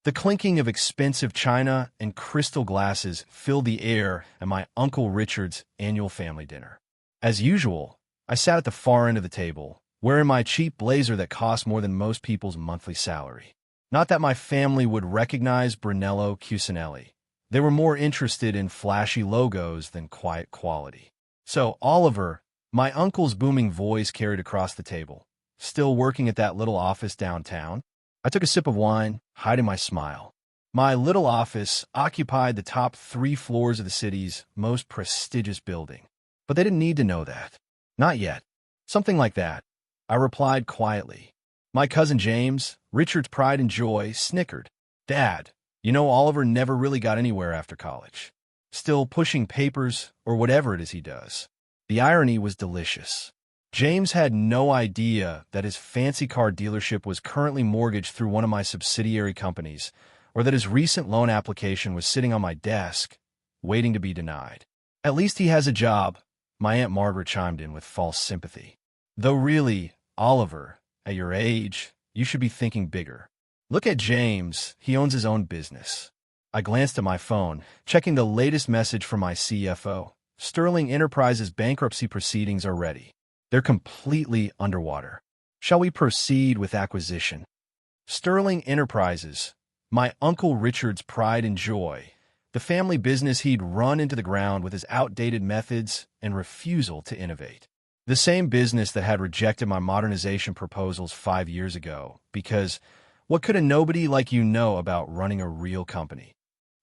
The clinking of expensive china and crystal glasses filled the air at my Uncle Richard's annual family dinner. As usual, I sat at the far end of the table, wearing my cheap blazer that cost more than most people's monthly salary. Not that my family would recognize Brunello Cucinelli. They were more interested in flashy logos than quiet quality. So, Oliver, my uncle's booming voice carried across the table, still working at that little office downtown? I took a sip of wine, hiding my smile. My little office occupied the top 3 floors of the city's most prestigious building. But they didn't need to know that. Not yet. Something like that. I replied quietly. My cousin James, Richard's pride and joy, snickered. Dad, you know Oliver never really got anywhere after college. Still pushing papers or whatever it is he does. The irony was delicious. James had no idea that his fancy car dealership was currently mortgaged through one of my subsidiary companies, or that his recent loan application was sitting on my desk, waiting to be denied. At least he has a job, my Aunt Margaret chimed in with false sympathy. Though really, Oliver, at your age, you should be thinking bigger. Look at James, he owns his own business. I glanced at my phone, checking the latest message from my CFO. Sterling Enterprises' bankruptcy proceedings are ready. They're completely underwater. Shall we proceed with acquisition? Sterling Enterprises, my Uncle Richard's pride and joy, the family business he'd run into the ground with his outdated methods and refusal to innovate. The same business that had rejected my modernization proposals 5 years ago, because what could a nobody like you know about running a real company?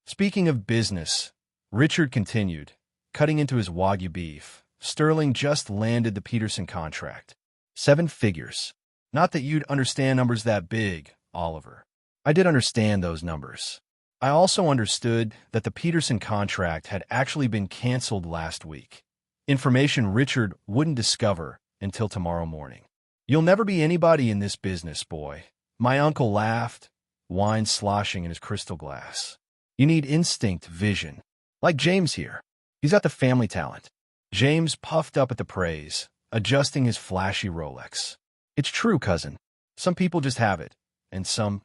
Speaking of business, Richard continued, cutting into his Wagyu beef. Sterling just landed the Peterson contract. 7 figures. Not that you'd understand numbers that big, Oliver. I did understand those numbers. I also understood that the Peterson contract had actually been canceled last week. Information Richard wouldn't discover until tomorrow morning. You'll never be anybody in this business, boy. My uncle laughed, wine sloshing in his crystal glass. You need instinct, vision. Like James here. He's got the family talent. James puffed up at the praise, adjusting his flashy Rolex. It's true, cousin. Some people just have it, and some,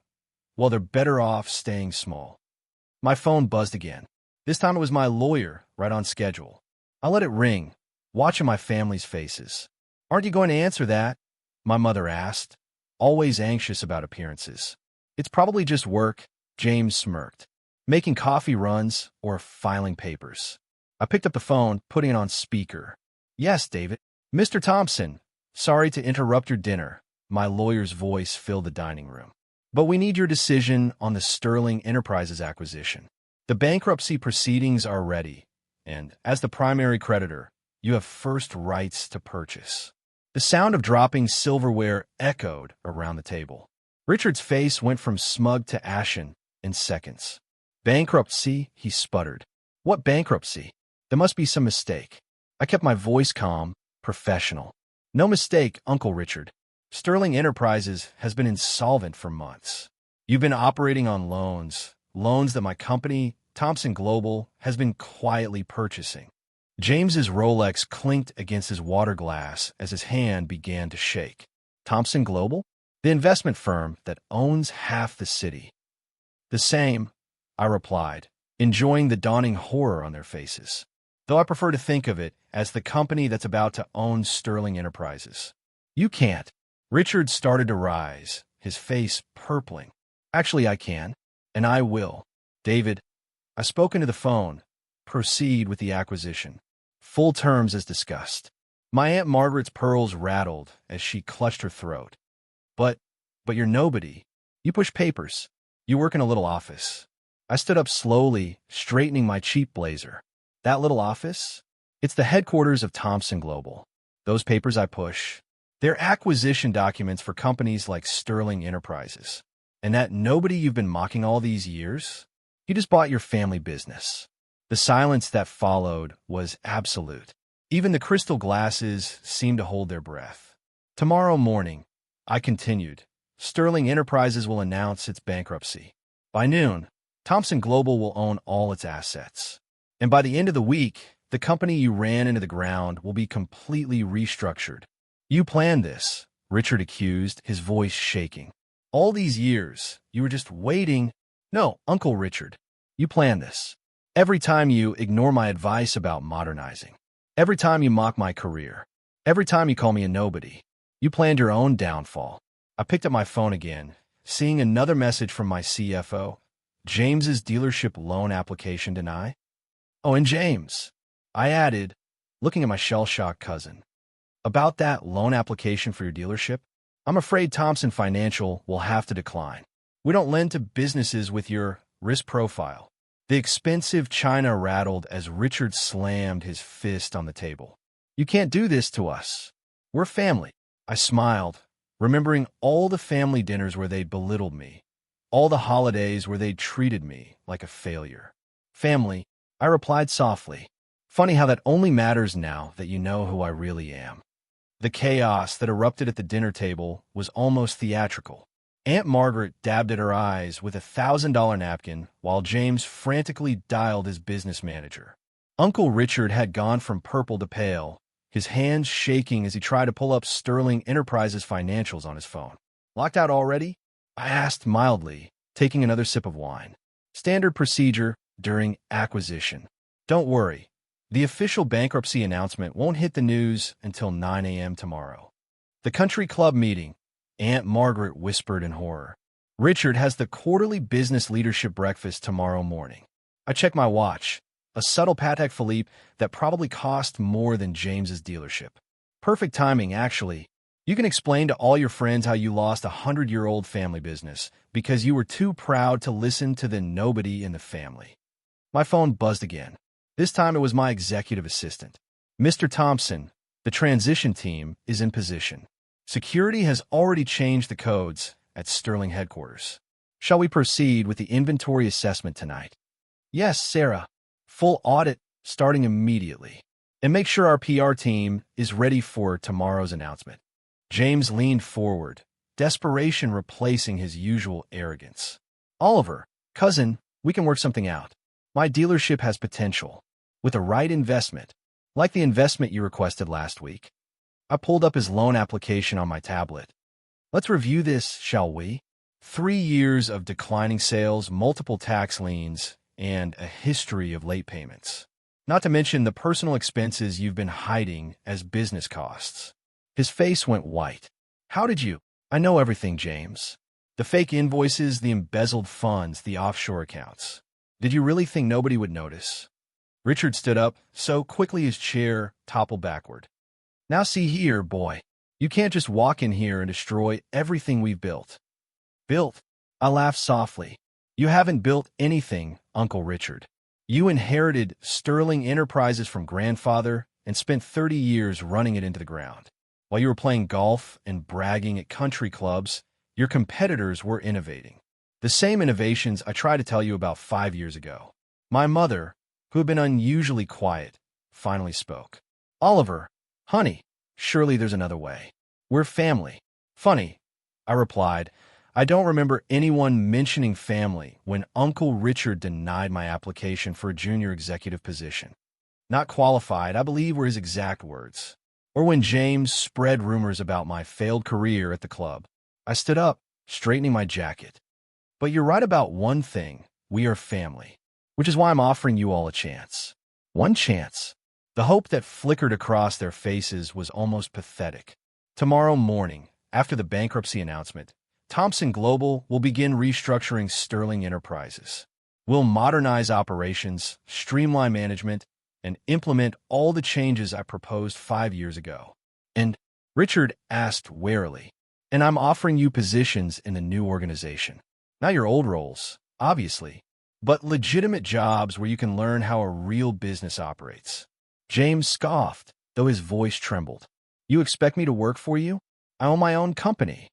well, they're better off staying small. My phone buzzed again. This time it was my lawyer, right on schedule. I let it ring, watching my family's faces. Aren't you going to answer that? My mother asked, always anxious about appearances. It's probably just work, James smirked. Making coffee runs or filing papers. I picked up the phone, putting it on speaker. Yes, David. Mr. Thompson, sorry to interrupt your dinner. My lawyer's voice filled the dining room. But we need your decision on the Sterling Enterprises acquisition. The bankruptcy proceedings are ready, and as the primary creditor, you have first rights to purchase. The sound of dropping silverware echoed around the table. Richard's face went from smug to ashen in seconds. Bankruptcy, he sputtered. What bankruptcy? There must be some mistake. I kept my voice calm, professional. No mistake, Uncle Richard. Sterling Enterprises has been insolvent for months. You've been operating on loans that my company, Thompson Global, has been quietly purchasing. James's Rolex clinked against his water glass as his hand began to shake. Thompson Global? The investment firm that owns half the city. The same, I replied, enjoying the dawning horror on their faces. Though I prefer to think of it as the company that's about to own Sterling Enterprises. You can't. Richard started to rise, his face purpling. Actually, I can, and I will. David, I spoke into the phone. Proceed with the acquisition. Full terms as discussed. My Aunt Margaret's pearls rattled as she clutched her throat. But you're nobody. You push papers. You work in a little office. I stood up slowly, straightening my cheap blazer. That little office? It's the headquarters of Thompson Global. Those papers I push, they're acquisition documents for companies like Sterling Enterprises. And that nobody you've been mocking all these years? He just bought your family business. The silence that followed was absolute. Even the crystal glasses seemed to hold their breath. Tomorrow morning, I continued, Sterling Enterprises will announce its bankruptcy. By noon, Thompson Global will own all its assets. And by the end of the week, the company you ran into the ground will be completely restructured. You planned this, Richard accused, his voice shaking. All these years, you were just waiting. No, Uncle Richard. You planned this. Every time you ignore my advice about modernizing. Every time you mock my career. Every time you call me a nobody. You planned your own downfall. I picked up my phone again, seeing another message from my CFO. James's dealership loan application denied? Oh, and James, I added, looking at my shell-shocked cousin. About that loan application for your dealership? I'm afraid Thompson Financial will have to decline. We don't lend to businesses with your risk profile. The expensive china rattled as Richard slammed his fist on the table. You can't do this to us. We're family. I smiled, remembering all the family dinners where they'd belittled me, all the holidays where they'd treated me like a failure. Family, I replied softly. Funny how that only matters now that you know who I really am. The chaos that erupted at the dinner table was almost theatrical. Aunt Margaret dabbed at her eyes with a $1,000 napkin while James frantically dialed his business manager. Uncle Richard had gone from purple to pale, his hands shaking as he tried to pull up Sterling Enterprises financials on his phone. Locked out already? I asked mildly, taking another sip of wine. Standard procedure during acquisition. Don't worry. The official bankruptcy announcement won't hit the news until 9 a.m. tomorrow. The country club meeting, Aunt Margaret whispered in horror. Richard has the quarterly business leadership breakfast tomorrow morning. I checked my watch, a subtle Patek Philippe that probably cost more than James's dealership. Perfect timing, actually. You can explain to all your friends how you lost a 100-year-old family business because you were too proud to listen to the nobody in the family. My phone buzzed again. This time it was my executive assistant. Mr. Thompson, the transition team is in position. Security has already changed the codes at Sterling headquarters. Shall we proceed with the inventory assessment tonight? Yes, Sarah. Full audit starting immediately. And make sure our PR team is ready for tomorrow's announcement. James leaned forward, desperation replacing his usual arrogance. Oliver, cousin, we can work something out. My dealership has potential, with the right investment, like the investment you requested last week. I pulled up his loan application on my tablet. Let's review this, shall we? 3 years of declining sales, multiple tax liens, and a history of late payments. Not to mention the personal expenses you've been hiding as business costs. His face went white. How did you? I know everything, James. The fake invoices, the embezzled funds, the offshore accounts. Did you really think nobody would notice? Richard stood up so quickly his chair toppled backward. Now see here, boy. You can't just walk in here and destroy everything we've built. Built? I laughed softly. You haven't built anything, Uncle Richard. You inherited Sterling Enterprises from grandfather and spent 30 years running it into the ground. While you were playing golf and bragging at country clubs, your competitors were innovating. The same innovations I tried to tell you about 5 years ago. My mother, who had been unusually quiet, finally spoke. Oliver, honey, surely there's another way. We're family. Funny, I replied. I don't remember anyone mentioning family when Uncle Richard denied my application for a junior executive position. Not qualified, I believe, were his exact words. Or when James spread rumors about my failed career at the club. I stood up, straightening my jacket. But you're right about one thing. We are family. Which is why I'm offering you all a chance. One chance. The hope that flickered across their faces was almost pathetic. Tomorrow morning, after the bankruptcy announcement, Thompson Global will begin restructuring Sterling Enterprises. We'll modernize operations, streamline management, and implement all the changes I proposed 5 years ago. And Richard asked warily, and I'm offering you positions in the new organization. Not your old roles, obviously, but legitimate jobs where you can learn how a real business operates. James scoffed, though his voice trembled. You expect me to work for you? I own my own company.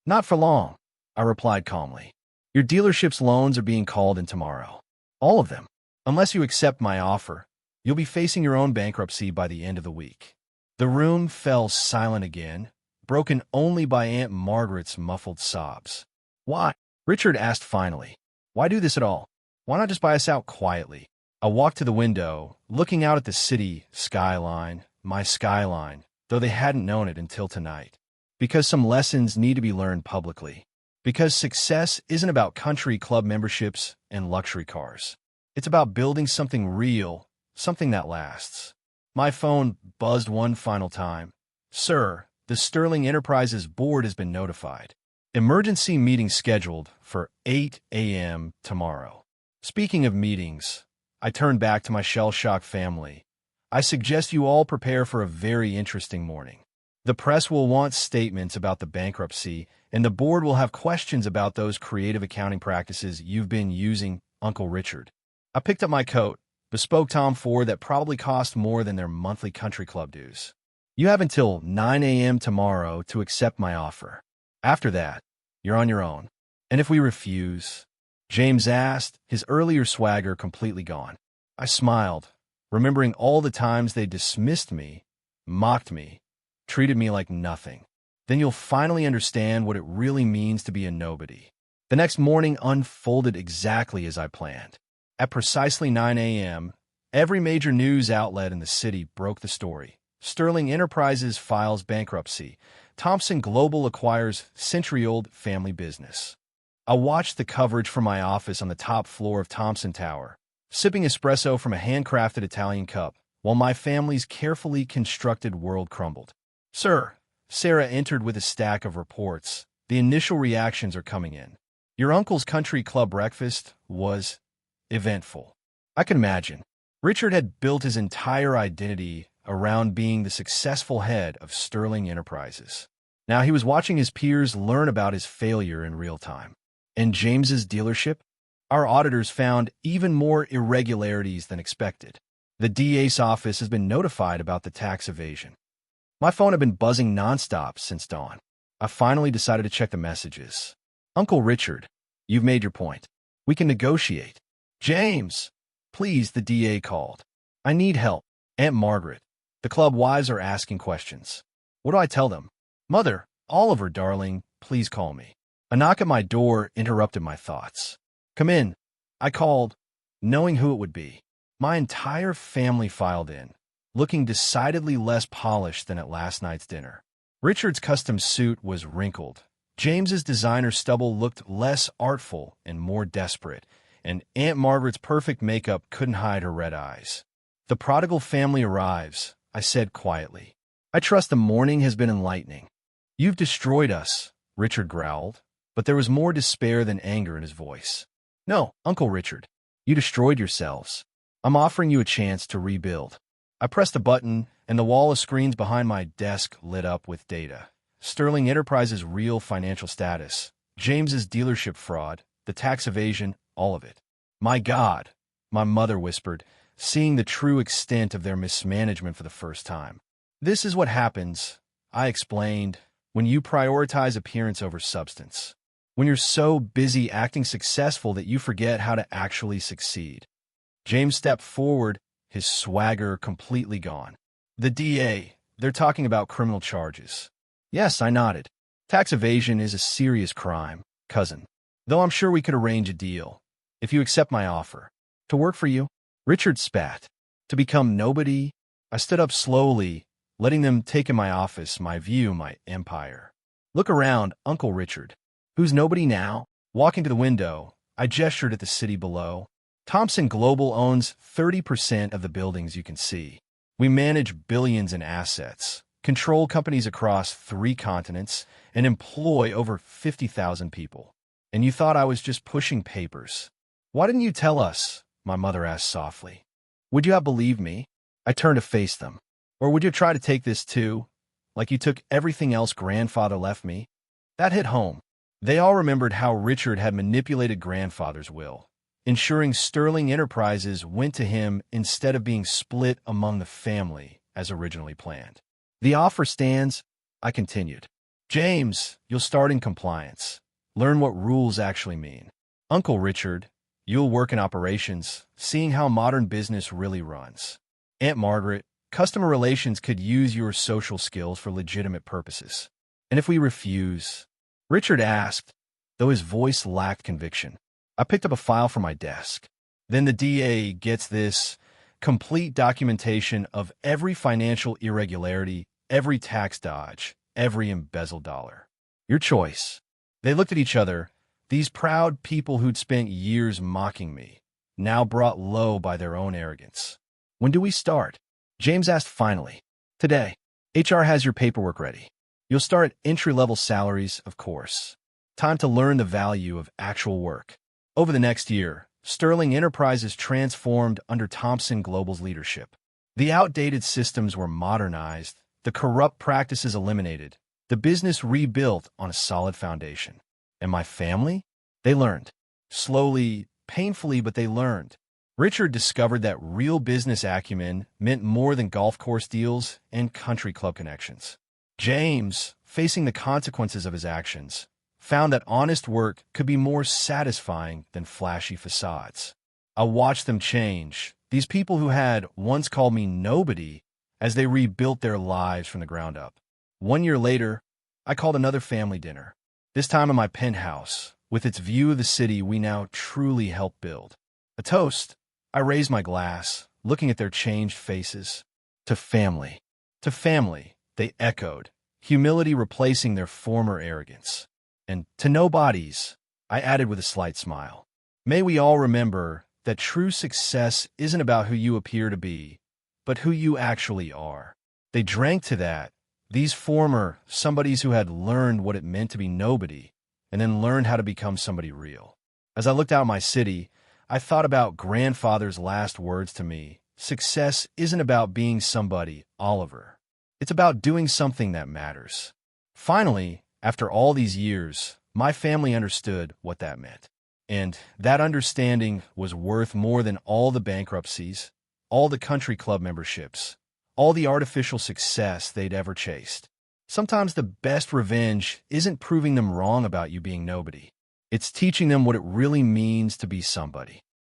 Not for long, I replied calmly. Your dealership's loans are being called in tomorrow. All of them. Unless you accept my offer, you'll be facing your own bankruptcy by the end of the week. The room fell silent again, broken only by Aunt Margaret's muffled sobs. Why? Richard asked finally. Why do this at all? Why not just buy us out quietly? I walked to the window, looking out at the city skyline, my skyline, though they hadn't known it until tonight. Because some lessons need to be learned publicly. Because success isn't about country club memberships and luxury cars. It's about building something real, something that lasts. My phone buzzed one final time. Sir, the Sterling Enterprises board has been notified. Emergency meeting scheduled for 8 a.m. tomorrow. Speaking of meetings, I turned back to my shell-shocked family. I suggest you all prepare for a very interesting morning. The press will want statements about the bankruptcy, and the board will have questions about those creative accounting practices you've been using, Uncle Richard. I picked up my coat, bespoke Tom Ford that probably cost more than their monthly country club dues. You have until 9 a.m. tomorrow to accept my offer. After that, you're on your own. And if we refuse? James asked, his earlier swagger completely gone. I smiled, remembering all the times they dismissed me, mocked me, treated me like nothing. Then you'll finally understand what it really means to be a nobody. The next morning unfolded exactly as I planned. At precisely 9 a.m., every major news outlet in the city broke the story. Sterling Enterprises files bankruptcy. Thomson Global acquires century-old family business. I watched the coverage from my office on the top floor of Thomson Tower, sipping espresso from a handcrafted Italian cup, while my family's carefully constructed world crumbled. Sir, Sarah entered with a stack of reports. The initial reactions are coming in. Your uncle's country club breakfast was eventful. I can imagine. Richard had built his entire identity around being the successful head of Sterling Enterprises. Now he was watching his peers learn about his failure in real time. And James's dealership? Our auditors found even more irregularities than expected. The DA's office has been notified about the tax evasion. My phone had been buzzing nonstop since dawn. I finally decided to check the messages. Uncle Richard, you've made your point. We can negotiate. James, please, the DA called. I need help. Aunt Margaret, the club wives are asking questions. What do I tell them? Mother, Oliver, darling, please call me. A knock at my door interrupted my thoughts. Come in, I called, knowing who it would be. My entire family filed in, looking decidedly less polished than at last night's dinner. Richard's custom suit was wrinkled. James's designer stubble looked less artful and more desperate, and Aunt Margaret's perfect makeup couldn't hide her red eyes. The prodigal family arrives, I said quietly. I trust the morning has been enlightening. You've destroyed us, Richard growled, but there was more despair than anger in his voice. No, Uncle Richard, you destroyed yourselves. I'm offering you a chance to rebuild. I pressed a button, and the wall of screens behind my desk lit up with data. Sterling Enterprises' real financial status, James's dealership fraud, the tax evasion, all of it. My God, my mother whispered, seeing the true extent of their mismanagement for the first time. This is what happens, I explained, when you prioritize appearance over substance. When you're so busy acting successful that you forget how to actually succeed. James stepped forward, his swagger completely gone. The DA, they're talking about criminal charges. Yes, I nodded. Tax evasion is a serious crime, cousin. Though I'm sure we could arrange a deal, if you accept my offer. To work for you? Richard spat. To become nobody? I stood up slowly, letting them take in my office, my view, my empire. Look around, Uncle Richard. Who's nobody now? Walking to the window, I gestured at the city below. Thomson Global owns 30% of the buildings you can see. We manage billions in assets, control companies across 3 continents, and employ over 50,000 people. And you thought I was just pushing papers. Why didn't you tell us? My mother asked softly. Would you have believed me? I turned to face them. Or would you try to take this too, like you took everything else grandfather left me? That hit home. They all remembered how Richard had manipulated grandfather's will, ensuring Sterling Enterprises went to him instead of being split among the family as originally planned. The offer stands, I continued. James, you'll start in compliance. Learn what rules actually mean. Uncle Richard, you'll work in operations, seeing how modern business really runs. Aunt Margaret, customer relations could use your social skills for legitimate purposes. And if we refuse? Richard asked, though his voice lacked conviction. I picked up a file from my desk. Then the DA gets this complete documentation of every financial irregularity, every tax dodge, every embezzled dollar. Your choice. They looked at each other, these proud people who'd spent years mocking me, now brought low by their own arrogance. When do we start? James asked finally. Today. HR has your paperwork ready. You'll start at entry-level salaries, of course. Time to learn the value of actual work. Over the next year, Sterling Enterprises transformed under Thomson Global's leadership. The outdated systems were modernized, the corrupt practices eliminated, the business rebuilt on a solid foundation. And my family? They learned. Slowly, painfully, but they learned. Richard discovered that real business acumen meant more than golf course deals and country club connections. James, facing the consequences of his actions, found that honest work could be more satisfying than flashy facades. I watched them change, these people who had once called me nobody, as they rebuilt their lives from the ground up. 1 year later, I called another family dinner, this time in my penthouse, with its view of the city we now truly helped build. A toast, I raised my glass, looking at their changed faces. To family. To family, they echoed, humility replacing their former arrogance. And to nobodies, I added with a slight smile. May we all remember that true success isn't about who you appear to be, but who you actually are. They drank to that, these former somebodies who had learned what it meant to be nobody, and then learned how to become somebody real. As I looked out my city, I thought about grandfather's last words to me. Success isn't about being somebody, Oliver. It's about doing something that matters. Finally, after all these years, my family understood what that meant. And that understanding was worth more than all the bankruptcies, all the country club memberships, all the artificial success they'd ever chased. Sometimes the best revenge isn't proving them wrong about you being nobody. It's teaching them what it really means to be somebody.